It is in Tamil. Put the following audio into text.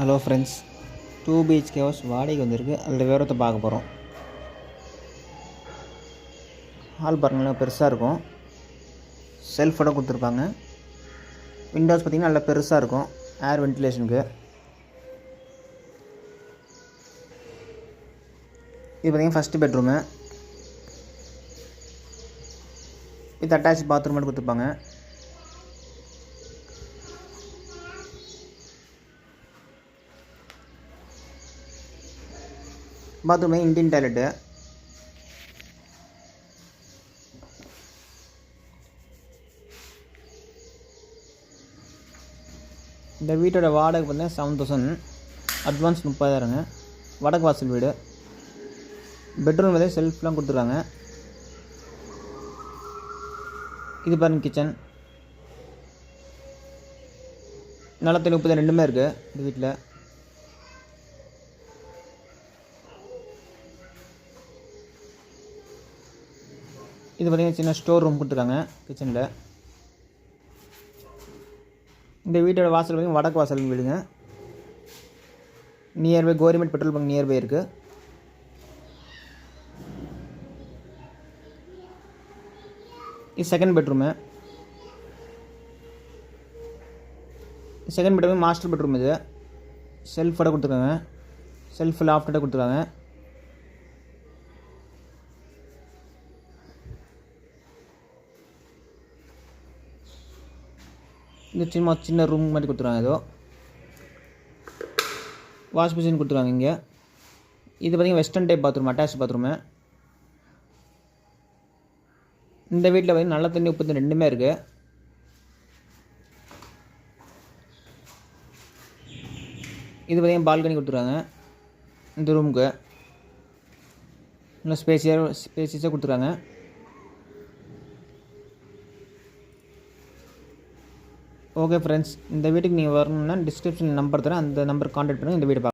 ஹலோ ஃப்ரெண்ட்ஸ், 2 BHK ஹவுஸ் வாடகைக்கு வந்திருக்கு. அதில் விவரத்தை பார்க்க போகிறோம். ஹால் பாருங்களேன், பெருசாக இருக்கும். செல்ஃபோட கொடுத்துருப்பாங்க. விண்டோஸ் பார்த்திங்கன்னா நல்லா பெருசாக இருக்கும், ஏர் வென்டிலேஷனுக்கு. இது பார்த்திங்கன்னா first bedroom with attach bathroom மட்டும் கொடுத்துருப்பாங்க. Bathroom Indian toilet. இந்த வீட்டோட வாடகை பார்த்தீங்கன்னா 7,000, அட்வான்ஸ் 30,000. வடக்கு வாசல் வீடு. பெட்ரூம் வந்து செல்ஃப்லாம் கொடுத்துருக்காங்க. இது பாருங்க கிச்சன். நிலத்தில் 30 ரெண்டுமே இருக்குது இந்த வீட்டில். இது பார்த்திங்கன்னா சின்ன ஸ்டோர் ரூம் கொடுத்துருக்காங்க கிச்சனில். இந்த வீட்டோட வாசல் பார்த்திங்கன்னா வடக்கு வாசல் வீடுங்க. Nearby government petrol bunk nearby இருக்குது. இது second bedroom. Second bedroom master bedroom. இது செல்ஃபோட கொடுத்துருக்காங்க. செல்ஃப் லாஃப்டோட கொடுத்துருக்காங்க. இந்த சின்ன ரூம் மாதிரி கொடுத்துருக்காங்க. ஏதோ வாஷ் மிஷின் கொடுத்துருக்காங்க இங்கே. இது பார்த்திங்கன்னா western type bathroom, attach bathroom. இந்த வீட்டில் பார்த்திங்கன்னா நல்ல தண்ணி உப்பு தண்ணி ரெண்டுமே இருக்குது. இது பார்த்திங்கன்னா பால்கனி கொடுத்துருக்காங்க இந்த ரூமுக்கு. நல்லா ஸ்பேசியஸாக கொடுத்துருக்காங்க. ஓகே ஃப்ரெண்ட்ஸ், இந்த வீட்டுக்கு நீங்கள் வரணுன்னா டிஸ்கிரிப்ஷனில் நம்பர் தரேன். அந்த நம்பர் கான்டாக்ட் பண்ணுங்கள். இந்த வீடு பார்க்கலாம்.